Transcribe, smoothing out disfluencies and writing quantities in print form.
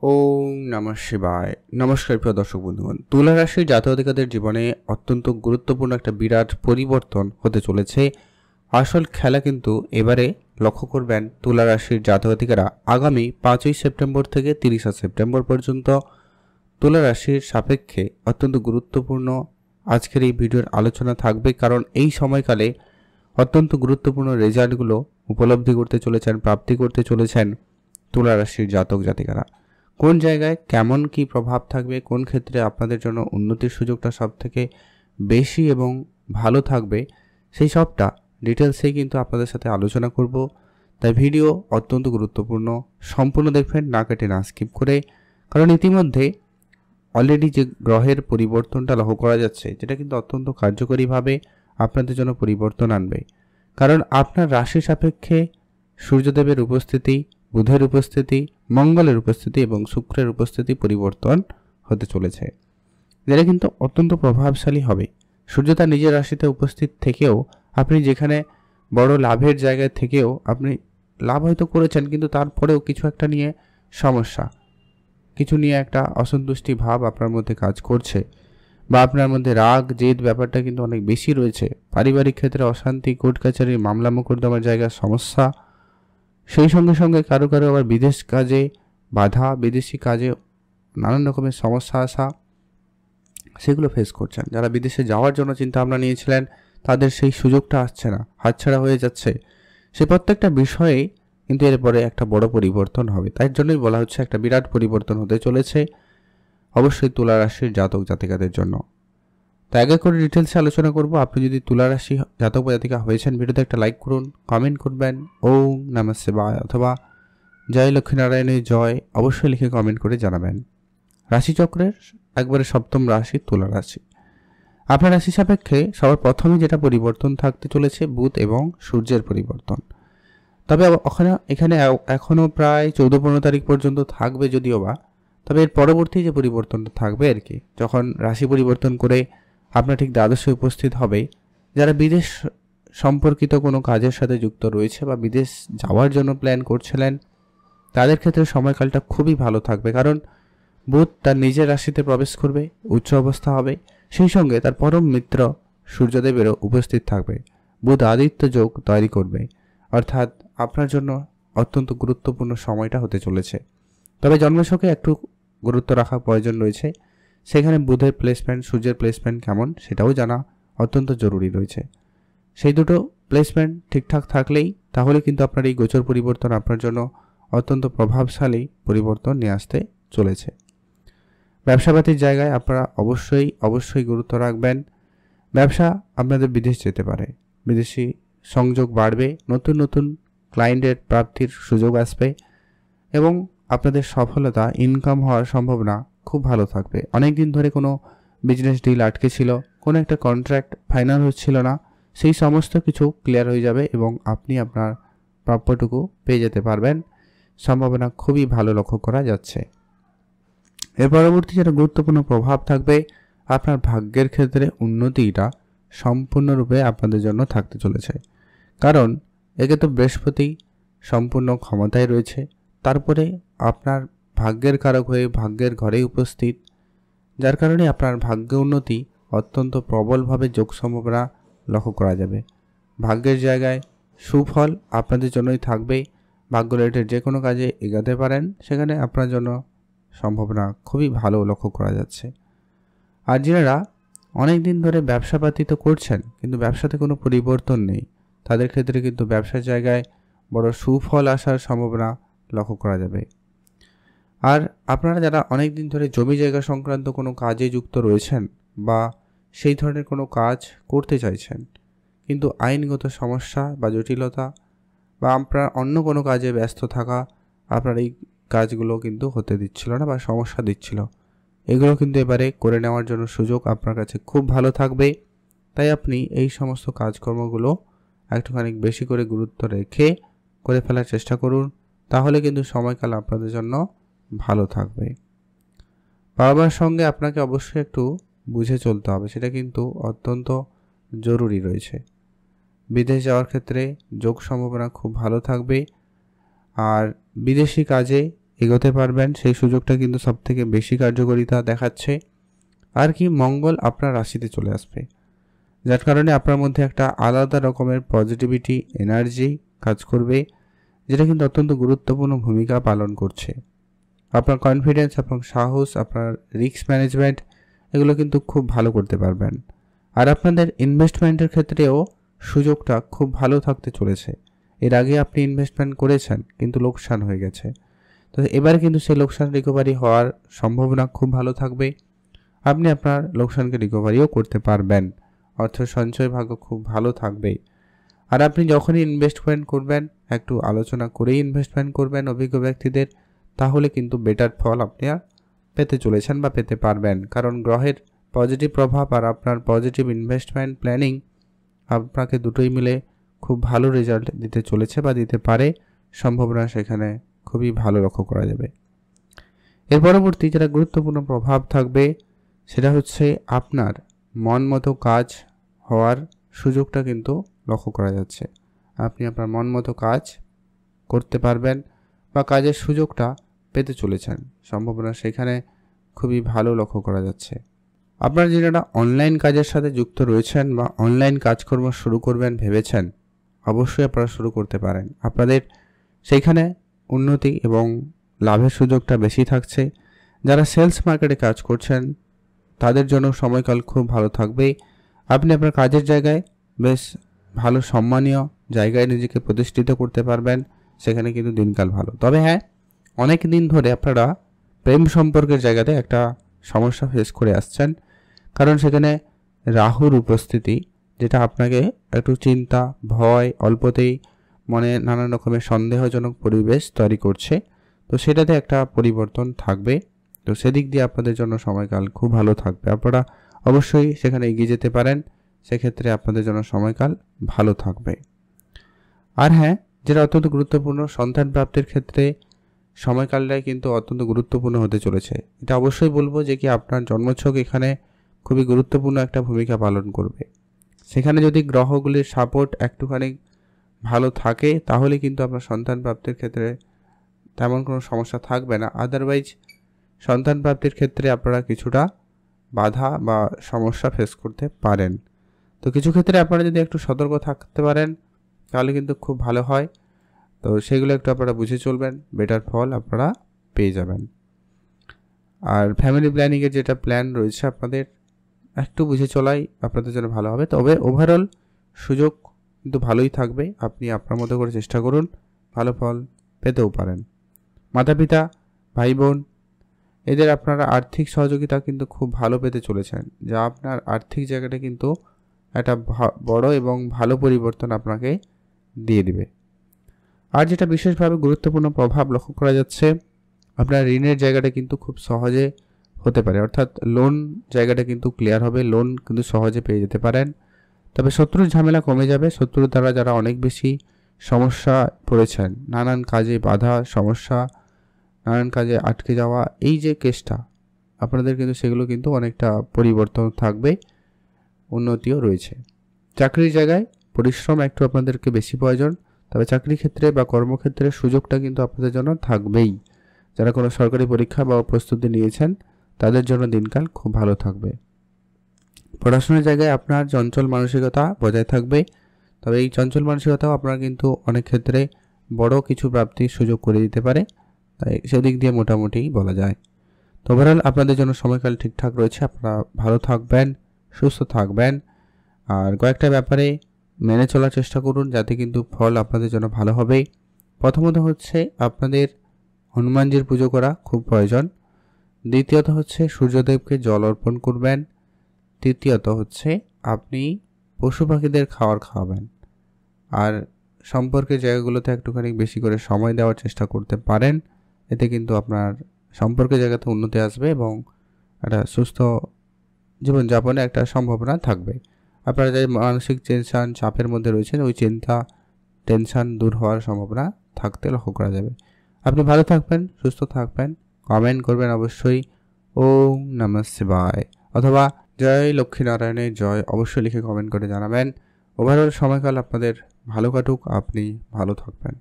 ওম নমঃ শিবায়। নমস্কার প্রিয় দর্শক বন্ধুগণ, তুলা রাশির জাতক-জাতিকাদের জীবনে অত্যন্ত গুরুত্বপূর্ণ একটা বিরাট পরিবর্তন হতে চলেছে। আসল খেলা কিন্তু এবারে লক্ষ্য করবেন তুলা রাশির জাতক-জাতিকারা আগামী 5ই সেপ্টেম্বর থেকে 30 সেপ্টেম্বর পর্যন্ত তুলা রাশির সাপেক্ষে অত্যন্ত গুরুত্বপূর্ণ আজকের এই ভিডিওর আলোচনা থাকবে, কারণ এই সময়কালে অত্যন্ত গুরুত্বপূর্ণ রেজাল্টগুলো উপলব্ধি করতে চলেছেন, প্রাপ্তি করতে চলেছেন তুলা রাশির জাতক জাতিকারা। কোন জায়গায় কেমন কি প্রভাব থাকবে, কোন ক্ষেত্রে আপনাদের জন্য উন্নতির সুযোগটা সবথেকে বেশি এবং ভালো থাকবে, সেই সবটা ডিটেলসেই কিন্তু আপনাদের সাথে আলোচনা করব। তাই ভিডিও অত্যন্ত গুরুত্বপূর্ণ, সম্পূর্ণ দেখবেন, না কেটে না স্কিপ করে। কারণ ইতিমধ্যে অলরেডি যে গ্রহের পরিবর্তনটা লক্ষ্য করা যাচ্ছে, যেটা কিন্তু অত্যন্ত কার্যকরীভাবে আপনাদের জন্য পরিবর্তন আনবে। কারণ আপনার রাশি সাপেক্ষে সূর্যদেবের উপস্থিতি, বুধের উপস্থিতি, মঙ্গলের উপস্থিতি এবং শুক্রের উপস্থিতি পরিবর্তন হতে চলেছে, যেটা কিন্তু অত্যন্ত প্রভাবশালী হবে। সূর্য তার নিজের রাশিতে উপস্থিত থেকেও আপনি যেখানে বড় লাভের জায়গায় থেকেও আপনি লাভ হয়তো করেছেন, কিন্তু তারপরেও কিছু একটা নিয়ে সমস্যা, কিছু নিয়ে একটা অসন্তুষ্টি ভাব আপনার মধ্যে কাজ করছে, বা আপনার মধ্যে রাগ জেদ ব্যাপারটা কিন্তু অনেক বেশি রয়েছে। পারিবারিক ক্ষেত্রে অশান্তি, কোর্ট কাছারি, মামলা মোকদ্দমার জায়গার সমস্যা, সেই সঙ্গে সঙ্গে কারো কারো আবার বিদেশ কাজে বাধা, বিদেশি কাজে নানান রকমের সমস্যা আসা, সেগুলো ফেস করছেন। যারা বিদেশে যাওয়ার জন্য চিন্তা ভাবনা নিয়েছিলেন, তাদের সেই সুযোগটা আসছে না, হাতছাড়া হয়ে যাচ্ছে। সে প্রত্যেকটা বিষয়ে কিন্তু এরপরে একটা বড় পরিবর্তন হবে। তাই জন্যই বলা হচ্ছে একটা বিরাট পরিবর্তন হতে চলেছে অবশ্যই তুলা রাশির জাতক জাতিকাদের জন্য। তাই আগে করে ডিটেলসে আলোচনা করব। আপনি যদি তুলা রাশি জাতক জাতিকা হয়েছেন, ভিডিওতে একটা লাইক করুন, কমেন্ট করবেন ওম নমঃ শিবায় অথবা জয় লক্ষ্মীনারায়ণের জয় অবশ্যই লিখে কমেন্ট করে জানাবেন। রাশিচক্রের একবারে সপ্তম রাশি তুলা রাশি। আপনার রাশি সাপেক্ষে সবার প্রথমে যেটা পরিবর্তন থাকতে চলেছে বুধ এবং সূর্যের পরিবর্তন। তবে এখানে এখনও প্রায় 14-15 তারিখ পর্যন্ত থাকবে যদিও বা, তবে এর পরবর্তী যে পরিবর্তনটা থাকবে আর কি, যখন রাশি পরিবর্তন করে আপনার ঠিক দ্বাদশে উপস্থিত হবে, যারা বিদেশ সম্পর্কিত কোনো কাজের সাথে যুক্ত রয়েছে বা বিদেশ যাওয়ার জন্য প্ল্যান করছিলেন, তাদের ক্ষেত্রে সময়কালটা খুবই ভালো থাকবে। কারণ বুধ তার নিজের রাশিতে প্রবেশ করবে, উচ্চ অবস্থা হবে, সেই সঙ্গে তার পরম মিত্র সূর্যদেবেরও উপস্থিত থাকবে। বুধ আদিত্য যোগ তৈরি করবে, অর্থাৎ আপনার জন্য অত্যন্ত গুরুত্বপূর্ণ সময়টা হতে চলেছে। তবে জন্মছকে একটু গুরুত্ব রাখা প্রয়োজন রয়েছে, সেখানে বুধের প্লেসমেন্ট, সূর্যের প্লেসমেন্ট কেমন সেটাও জানা অত্যন্ত জরুরি রয়েছে। সেই দুটো প্লেসমেন্ট ঠিকঠাক থাকলেই তাহলে কিন্তু আপনার এই গোচর পরিবর্তন আপনার জন্য অত্যন্ত প্রভাবশালী পরিবর্তন নিয়ে আসতে চলেছে। ব্যবসাপাতির জায়গায় আপনারা অবশ্যই গুরুত্ব রাখবেন। ব্যবসা আপনাদের বিদেশ যেতে পারে, বিদেশি সংযোগ বাড়বে, নতুন নতুন ক্লায়েন্টের প্রাপ্তির সুযোগ আসবে এবং আপনাদের সফলতা, ইনকাম হওয়ার সম্ভাবনা খুব ভালো থাকবে। অনেক দিন ধরে কোনো বিজনেস ডিল আটকে ছিল, কোনো একটা কন্ট্রাক্ট ফাইনাল হচ্ছিল না, সেই সমস্ত কিছু ক্লিয়ার হয়ে যাবে এবং আপনি আপনার প্রাপ্যটুকু পেয়ে যেতে পারবেন। সম্ভাবনা খুবই ভালো লক্ষ্য করা যাচ্ছে। এর পরবর্তী যেটা গুরুত্বপূর্ণ প্রভাব থাকবে, আপনার ভাগ্যের ক্ষেত্রে উন্নতিটা সম্পূর্ণরূপে আপনাদের জন্য থাকতে চলেছে। কারণ একে তো বৃহস্পতি সম্পূর্ণ ক্ষমতায় রয়েছে, তারপরে আপনার ভাগ্যের কারক হয়ে ভাগ্যের ঘরে উপস্থিত, যার কারণে আপনার ভাগ্য উন্নতি অত্যন্ত প্রবলভাবে যোগ সম্ভাবনা লক্ষ্য করা যাবে। ভাগ্যের জায়গায় সুফল আপনাদের জন্যই থাকবে। ভাগ্য রিলেটেড যে কোনো কাজে এগাতে পারেন, সেখানে আপনার জন্য সম্ভাবনা খুবই ভালো লক্ষ্য করা যাচ্ছে। আর যারা অনেক দিন ধরে ব্যবসাপাতি তো করছেন কিন্তু ব্যবসাতে কোনো পরিবর্তন নেই, তাদের ক্ষেত্রে কিন্তু ব্যবসার জায়গায় বড় সুফল আসার সম্ভাবনা লক্ষ্য করা যাবে। আর আপনারা যারা অনেক দিন ধরে জমি জায়গা সংক্রান্ত কোনো কাজে যুক্ত রয়েছেন বা সেই ধরনের কোনো কাজ করতে চাইছেন, কিন্তু আইনগত সমস্যা বা জটিলতা বা আপনার অন্য কোনো কাজে ব্যস্ত থাকা আপনার এই কাজগুলো কিন্তু হতে দিচ্ছিল না বা সমস্যা দিচ্ছিল, এগুলো কিন্তু এবারে করে নেওয়ার জন্য সুযোগ আপনার কাছে খুব ভালো থাকবে। তাই আপনি এই সমস্ত কাজকর্মগুলো একটুখানি বেশি করে গুরুত্ব রেখে করে ফেলার চেষ্টা করুন, তাহলে কিন্তু সময়কাল আপনাদের জন্য ভালো থাকবে। বাবা মার সঙ্গে আপনাকে অবশ্যই একটু বুঝে চলতে হবে, সেটা কিন্তু অত্যন্ত জরুরি রয়েছে। বিদেশ যাওয়ার ক্ষেত্রে যোগ সম্ভাবনা খুব ভালো থাকবে। আর বিদেশি কাজে এগোতে পারবেন, সেই সুযোগটা কিন্তু সবথেকে বেশি কার্যকারিতা দেখাচ্ছে। আর কি, মঙ্গল আপনার রাশিতে চলে আসবে, যার কারণে আপনার মধ্যে একটা আলাদা রকমের পজিটিভিটি এনার্জি কাজ করবে, যেটা কিন্তু অত্যন্ত গুরুত্বপূর্ণ ভূমিকা পালন করছে। আপনার কনফিডেন্স, আপনার সাহস, আপনার রিস্ক ম্যানেজমেন্ট এগুলো কিন্তু খুব ভালো করতে পারবেন। আর আপনাদের ইনভেস্টমেন্টের ক্ষেত্রেও সুযোগটা খুব ভালো থাকতে চলেছে। এর আগে আপনি ইনভেস্টমেন্ট করেছেন কিন্তু লোকসান হয়ে গেছে, তো এবারে কিন্তু সেই লোকসান রিকভারি হওয়ার সম্ভাবনা খুব ভালো থাকবে। আপনি আপনার লোকসানকে রিকভারিও করতে পারবেন, অর্থ সঞ্চয় ভাগ্য খুব ভালো থাকবে। আর আপনি যখনই ইনভেস্টমেন্ট করবেন একটু আলোচনা করেই ইনভেস্টমেন্ট করবেন অভিজ্ঞ ব্যক্তিদের, তাহলে কিন্তু বেটার ফল আপনি আর পেতে চলেছেন বা পেতে পারবেন। কারণ গ্রহের পজিটিভ প্রভাব আর আপনার পজিটিভ ইনভেস্টমেন্ট প্ল্যানিং আপনাকে দুটোই মিলে খুব ভালো রেজাল্ট দিতে চলেছে বা দিতে পারে, সম্ভাবনা সেখানে খুবই ভালো লক্ষ্য করা যাবে। এর পরবর্তী যেটা গুরুত্বপূর্ণ প্রভাব থাকবে সেটা হচ্ছে আপনার মন মতো কাজ হওয়ার সুযোগটা কিন্তু লক্ষ্য করা যাচ্ছে। আপনি আপনার মন মতো কাজ করতে পারবেন বা কাজের সুযোগটা পেতে চলেছেন, সম্ভাবনা সেখানে খুবই ভালো লক্ষ্য করা যাচ্ছে। আপনারা যারা অনলাইন কাজের সাথে যুক্ত রয়েছেন বা অনলাইন কাজকর্ম শুরু করবেন ভেবেছেন, অবশ্যই আপনারা শুরু করতে পারেন। আপনাদের সেইখানে উন্নতি এবং লাভের সুযোগটা বেশি থাকছে। যারা সেলস মার্কেটে কাজ করছেন তাদের জন্য সময়কাল খুব ভালো থাকবে। আপনি আপনার কাজের জায়গায় বেশ ভালো সম্মানীয় জায়গায় নিজেকে প্রতিষ্ঠিত করতে পারবেন, সেখানে কিন্তু দিনকাল ভালো। তবে হ্যাঁ, অনেক দিন ধরে আপনারা প্রেম সম্পর্কের জায়গাতে একটা সমস্যা ফেস করে আসছেন, কারণ সেখানে রাহুর উপস্থিতি, যেটা আপনাকে একটু চিন্তা, ভয়, অল্পতেই মনে নানান রকমের সন্দেহজনক পরিবেশ তৈরি করছে। তো সেটাতে একটা পরিবর্তন থাকবে, তো সেদিক দিয়ে আপনাদের জন্য সময়কাল খুব ভালো থাকবে। আপনারা অবশ্যই সেখানে এগিয়ে যেতে পারেন, সেক্ষেত্রে আপনাদের জন্য সময়কাল ভালো থাকবে। আর হ্যাঁ, যেটা অত্যন্ত গুরুত্বপূর্ণ, সন্তান প্রাপ্তির ক্ষেত্রে সময়কালটাই কিন্তু অত্যন্ত গুরুত্বপূর্ণ হতে চলেছে। এটা অবশ্যই বলবো যে কি আপনার জন্মছক এখানে খুবই গুরুত্বপূর্ণ একটা ভূমিকা পালন করবে। সেখানে যদি গ্রহগুলির সাপোর্ট একটুখানি ভালো থাকে তাহলে কিন্তু আপনার সন্তান প্রাপ্তির ক্ষেত্রে তেমন কোনো সমস্যা থাকবে না। আদারওয়াইজ সন্তান প্রাপ্তির ক্ষেত্রে আপনারা কিছুটা বাধা বা সমস্যা ফেস করতে পারেন। তো কিছু ক্ষেত্রে আপনারা যদি একটু সতর্ক থাকতে পারেন তাহলে কিন্তু খুব ভালো হয়। তো সেগুলো একটু আপনারা বুঝে চলবেন, বেটার ফল আপনারা পেয়ে যাবেন। আর ফ্যামিলি প্ল্যানিংয়ের যেটা প্ল্যান রয়েছে আপনাদের, একটু বুঝে চলাই আপনাদের জন্য ভালো হবে। তবে ওভারঅল সুযোগ কিন্তু ভালোই থাকবে, আপনি আপনার মতো করে চেষ্টা করুন, ভালো ফল পেতেও পারেন। মাতা পিতা, ভাই বোন এদের আপনারা আর্থিক সহযোগিতা কিন্তু খুব ভালো পেতে চলেছেন, যা আপনার আর্থিক জায়গাটা কিন্তু একটা বড় এবং ভালো পরিবর্তন আপনাকে দিয়ে দিবে। আর যেটা বিশেষভাবে গুরুত্বপূর্ণ প্রভাব লক্ষ্য করা যাচ্ছে, আপনার ঋণের জায়গাটা কিন্তু খুব সহজে হতে পারে, অর্থাৎ লোন জায়গাটা কিন্তু ক্লিয়ার হবে, লোন কিন্তু সহজে পেয়ে যেতে পারেন। তবে শত্রুর ঝামেলা কমে যাবে। শত্রুর দ্বারা যারা অনেক বেশি সমস্যা পড়েছেন, নানান কাজে বাধা, সমস্যা, নানান কাজে আটকে যাওয়া, এই যে কেসটা আপনাদের কিন্তু সেগুলো কিন্তু অনেকটা পরিবর্তন থাকবে, উন্নতিও রয়েছে। চাকরির জায়গায় পরিশ্রম একটু আপনাদেরকে বেশি প্রয়োজন, তবে চাকরি ক্ষেত্রে বা কর্মক্ষেত্রে সুযোগটা কিন্তু আপনাদের জন্য থাকবেই। যারা কোনো সরকারি পরীক্ষা বা প্রস্তুতি নিয়েছেন তাদের জন্য দিনকাল খুব ভালো থাকবে। পড়াশোনার জায়গায় আপনার চঞ্চল মানসিকতা বজায় থাকবে, তবে এই চঞ্চল মানসিকতাও আপনার কিন্তু অনেক ক্ষেত্রে বড় কিছু প্রাপ্তির সুযোগ করে দিতে পারে, তাই সেদিক দিয়ে মোটামুটি বলা যায়। তো ওভারঅল আপনাদের জন্য সময়কাল ঠিকঠাক রয়েছে, আপনারা ভালো থাকবেন, সুস্থ থাকবেন। আর কয়েকটা ব্যাপারে মেনে চলার চেষ্টা করুন যাতে কিন্তু ফল আপনাদের জন্য ভালো হবে। প্রথমত হচ্ছে আপনাদের হনুমানজির পুজো করা খুব প্রয়োজন। দ্বিতীয়ত হচ্ছে সূর্যদেবকে জল অর্পণ করবেন। তৃতীয়ত হচ্ছে আপনি পশু পাখিদের খাবার খাওয়াবেন। আর সম্পর্কের জায়গাগুলোতে একটুখানি বেশি করে সময় দেওয়ার চেষ্টা করতে পারেন, এতে কিন্তু আপনার সম্পর্কের জায়গাতে উন্নতি আসবে এবং একটা সুস্থ জীবনযাপনে একটা সম্ভাবনা থাকবে। আপনারা যে মানসিক টেনশন, চাপের মধ্যে রয়েছেন, ওই চিন্তা, টেনশন দূর হওয়ার সম্ভাবনা থাকতে লক্ষ্য করা যাবে। আপনি ভালো থাকবেন, সুস্থ থাকবেন, কমেন্ট করবেন অবশ্যই ওম নমঃ শিবায় অথবা জয় লক্ষ্মীনারায়ণের জয় অবশ্যই লিখে কমেন্ট করে জানাবেন। ওভারঅল সময়কাল আপনাদের ভালো কাটুক, আপনি ভালো থাকবেন।